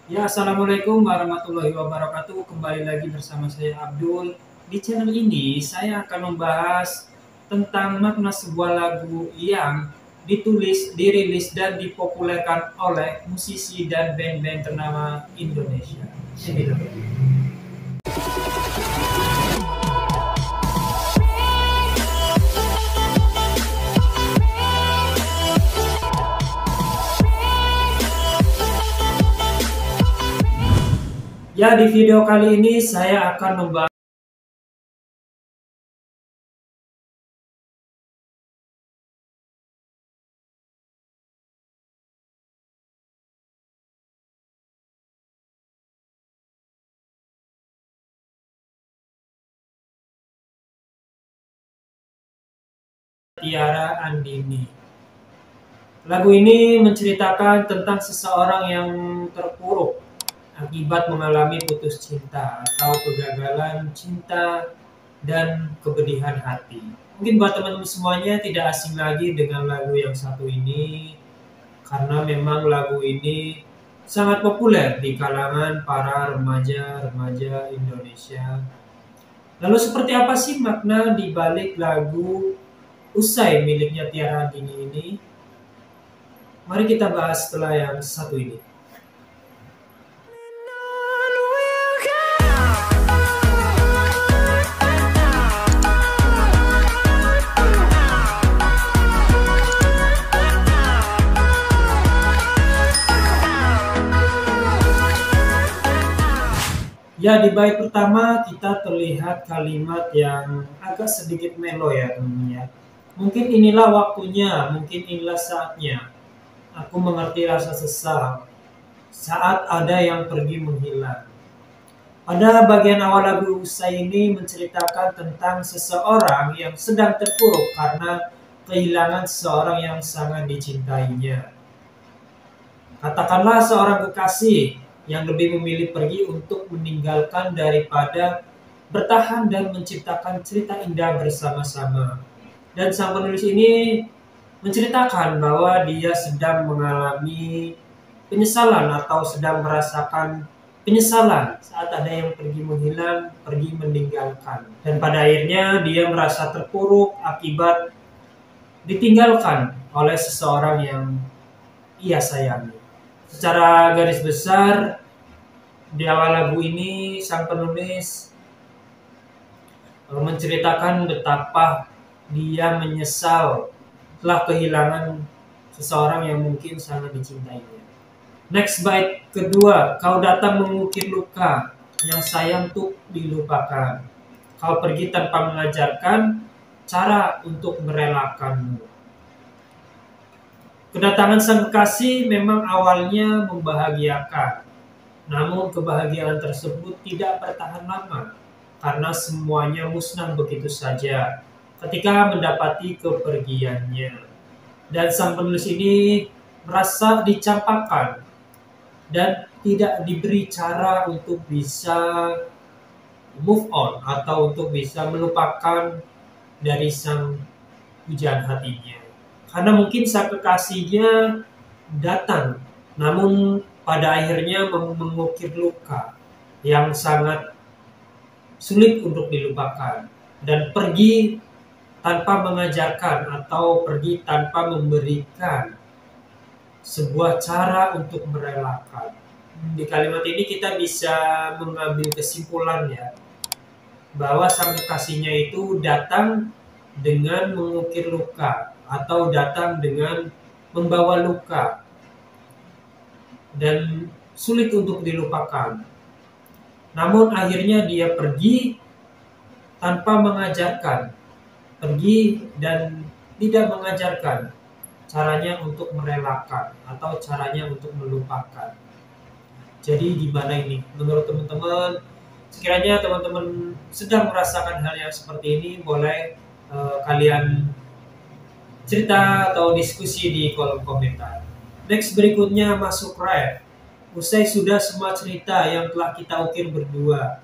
Ya, assalamualaikum warahmatullahi wabarakatuh. Kembali lagi bersama saya Abdul. Di channel ini saya akan membahas tentang makna sebuah lagu yang ditulis, dirilis, dan dipopulerkan oleh musisi dan band-band ternama Indonesia. Ini dulu. Ya, di video kali ini saya akan membahas Tiara Andini. Lagu ini menceritakan tentang seseorang yang terpuruk akibat mengalami putus cinta atau kegagalan cinta dan kepedihan hati. Mungkin buat teman-teman semuanya tidak asing lagi dengan lagu yang satu ini, karena memang lagu ini sangat populer di kalangan para remaja-remaja Indonesia. Lalu seperti apa sih makna di balik lagu Usai miliknya Tiara Andini ini? Mari kita bahas setelah yang satu ini. Ya, di bait pertama kita terlihat kalimat yang agak sedikit melo ya teman-teman ya. Mungkin inilah waktunya, mungkin inilah saatnya. Aku mengerti rasa sesal saat ada yang pergi menghilang. Pada bagian awal lagu Usai ini menceritakan tentang seseorang yang sedang terpuruk karena kehilangan seseorang yang sangat dicintainya. Katakanlah seorang kekasih yang lebih memilih pergi untuk meninggalkan daripada bertahan dan menciptakan cerita indah bersama-sama. Dan sang penulis ini menceritakan bahwa dia sedang mengalami penyesalan atau sedang merasakan penyesalan saat ada yang pergi menghilang, pergi meninggalkan. Dan pada akhirnya dia merasa terpuruk akibat ditinggalkan oleh seseorang yang ia sayangi. Secara garis besar, di awal lagu ini sang penulis menceritakan betapa dia menyesal telah kehilangan seseorang yang mungkin sangat dicintainya. Next bait kedua, kau datang mengukir luka yang sayang untuk dilupakan. Kau pergi tanpa mengajarkan cara untuk merelakanmu. Kedatangan sang kekasih memang awalnya membahagiakan, namun kebahagiaan tersebut tidak bertahan lama karena semuanya musnah begitu saja ketika mendapati kepergiannya. Dan sang penulis ini merasa dicampakkan dan tidak diberi cara untuk bisa move on atau untuk bisa melupakan dari sang pujaan hatinya. Karena mungkin sang kekasihnya datang, namun pada akhirnya mengukir luka yang sangat sulit untuk dilupakan dan pergi tanpa mengajarkan atau pergi tanpa memberikan sebuah cara untuk merelakan. Di kalimat ini kita bisa mengambil kesimpulan ya, bahwa sang kekasihnya itu datang dengan mengukir luka atau datang dengan membawa luka dan sulit untuk dilupakan. Namun akhirnya dia pergi tanpa mengajarkan, pergi dan tidak mengajarkan caranya untuk merelakan atau caranya untuk melupakan. Jadi gimana ini menurut teman-teman? Sekiranya teman-teman sedang merasakan hal yang seperti ini, boleh kalian cerita atau diskusi di kolom komentar. Next berikutnya masuk rap. Usai sudah semua cerita yang telah kita ukir berdua,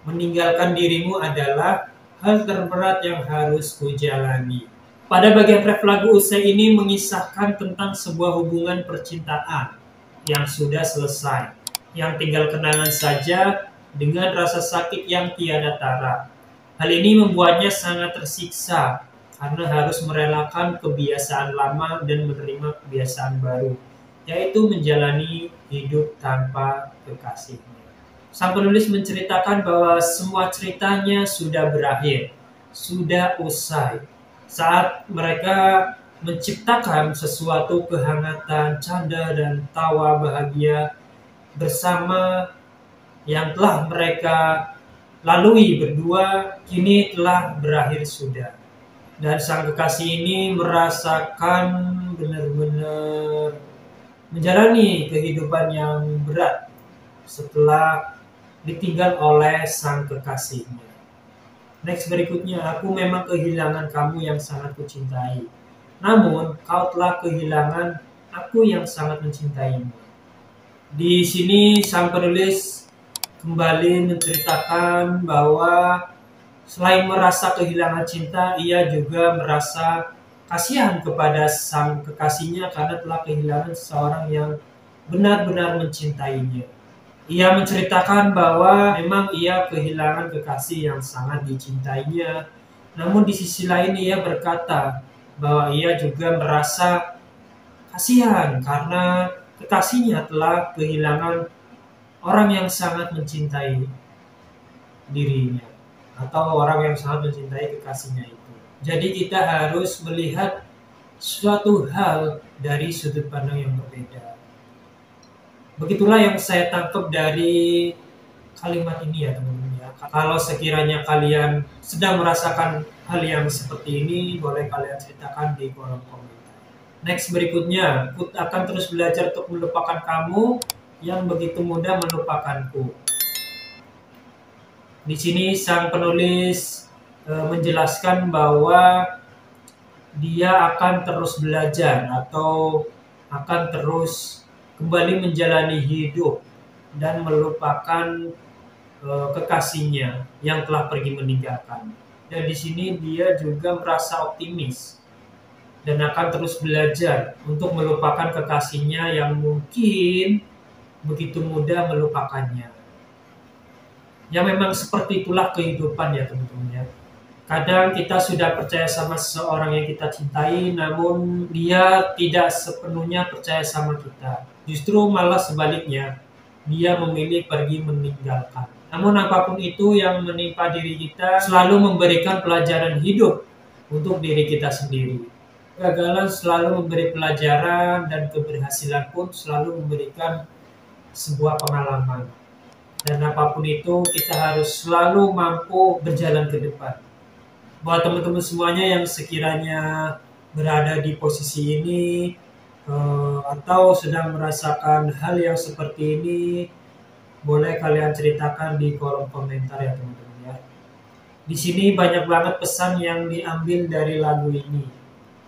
meninggalkan dirimu adalah hal terberat yang harus kujalani. Pada bagian ref lagu Usai ini mengisahkan tentang sebuah hubungan percintaan yang sudah selesai. yang tinggal kenangan saja dengan rasa sakit yang tiada tara. Hal ini membuatnya sangat tersiksa karena harus merelakan kebiasaan lama dan menerima kebiasaan baru, yaitu menjalani hidup tanpa kekasihnya. Sang penulis menceritakan bahwa semua ceritanya sudah berakhir, sudah usai. Saat mereka menciptakan sesuatu kehangatan, canda, dan tawa bahagia bersama yang telah mereka lalui berdua, kini telah berakhir sudah. Dan sang kekasih ini merasakan benar-benar menjalani kehidupan yang berat setelah ditinggal oleh sang kekasihnya. Next berikutnya, aku memang kehilangan kamu yang sangat kucintai. Namun, kau telah kehilangan aku yang sangat mencintaimu. Di sini sang penulis kembali menceritakan bahwa selain merasa kehilangan cinta, ia juga merasa kasihan kepada sang kekasihnya karena telah kehilangan seseorang yang benar-benar mencintainya. Ia menceritakan bahwa memang ia kehilangan kekasih yang sangat dicintainya. Namun di sisi lain ia berkata bahwa ia juga merasa kasihan karena kekasihnya telah kehilangan orang yang sangat mencintai dirinya atau orang yang sangat mencintai kekasihnya itu. Jadi kita harus melihat suatu hal dari sudut pandang yang berbeda. Begitulah yang saya tangkap dari kalimat ini ya teman-teman ya. Kalau sekiranya kalian sedang merasakan hal yang seperti ini, boleh kalian ceritakan di kolom komentar. Next berikutnya, aku akan terus belajar untuk melupakan kamu yang begitu mudah melupakanku. Di sini sang penulis menjelaskan bahwa dia akan terus belajar atau akan terus kembali menjalani hidup dan melupakan kekasihnya yang telah pergi meninggalkan. Dan di sini dia juga merasa optimis dan akan terus belajar untuk melupakan kekasihnya yang mungkin begitu mudah melupakannya. Ya memang seperti itulah kehidupan ya teman-teman ya. Kadang kita sudah percaya sama seseorang yang kita cintai, namun dia tidak sepenuhnya percaya sama kita. Justru malah sebaliknya, dia memilih pergi meninggalkan. Namun apapun itu yang menimpa diri kita selalu memberikan pelajaran hidup untuk diri kita sendiri. Kegagalan selalu memberi pelajaran dan keberhasilan pun selalu memberikan sebuah pengalaman. Dan apapun itu kita harus selalu mampu berjalan ke depan. Buat teman-teman semuanya yang sekiranya berada di posisi ini atau sedang merasakan hal yang seperti ini, boleh kalian ceritakan di kolom komentar ya teman-teman ya. Di sini banyak banget pesan yang diambil dari lagu ini,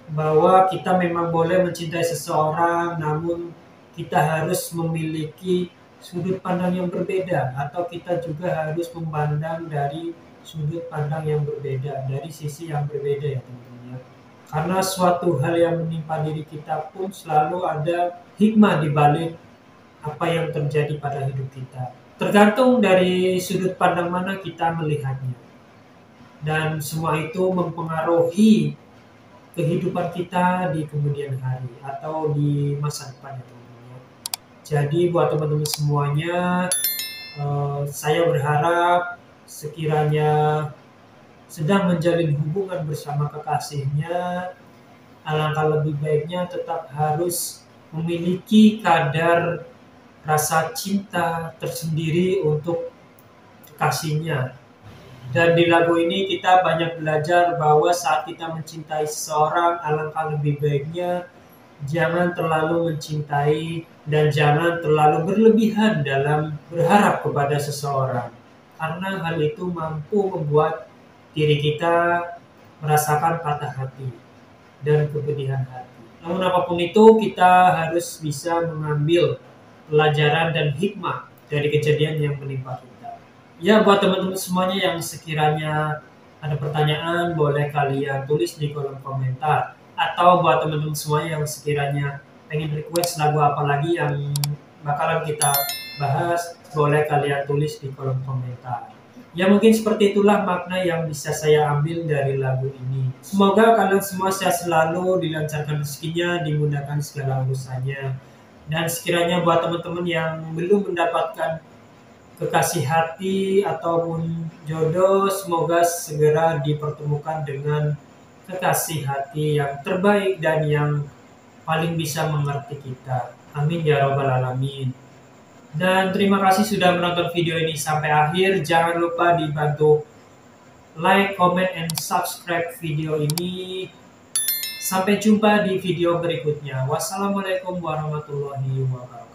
bahwa kita memang boleh mencintai seseorang, namun kita harus memiliki sudut pandang yang berbeda, atau kita juga harus memandang dari sudut pandang yang berbeda, dari sisi yang berbeda ya teman-teman ya. Karena suatu hal yang menimpa diri kita pun selalu ada hikmah di balik apa yang terjadi pada hidup kita. Tergantung dari sudut pandang mana kita melihatnya. Dan semua itu mempengaruhi kehidupan kita di kemudian hari atau di masa depan ya teman-teman ya. Jadi buat teman-teman semuanya, saya berharap sekiranya sedang menjalin hubungan bersama kekasihnya, alangkah lebih baiknya tetap harus memiliki kadar rasa cinta tersendiri untuk kekasihnya. Dan di lagu ini kita banyak belajar bahwa saat kita mencintai seseorang, alangkah lebih baiknya jangan terlalu mencintai dan jangan terlalu berlebihan dalam berharap kepada seseorang. Karena hal itu mampu membuat diri kita merasakan patah hati dan kepedihan hati. Namun apapun itu, kita harus bisa mengambil pelajaran dan hikmah dari kejadian yang menimpa kita. Ya, buat teman-teman semuanya yang sekiranya ada pertanyaan, boleh kalian tulis di kolom komentar. Atau buat teman-teman semuanya yang sekiranya pengen request lagu apa lagi yang bakalan kita bahas, boleh kalian tulis di kolom komentar. Ya mungkin seperti itulah makna yang bisa saya ambil dari lagu ini. Semoga kalian semua sehat selalu, dilancarkan rezekinya, dimudahkan segala urusannya. Dan sekiranya buat teman-teman yang belum mendapatkan kekasih hati ataupun jodoh, semoga segera dipertemukan dengan kekasih hati yang terbaik dan yang paling bisa mengerti kita. Amin ya robbal alamin. Dan terima kasih sudah menonton video ini sampai akhir. Jangan lupa dibantu like, comment, and subscribe video ini. Sampai jumpa di video berikutnya. Wassalamualaikum warahmatullahi wabarakatuh.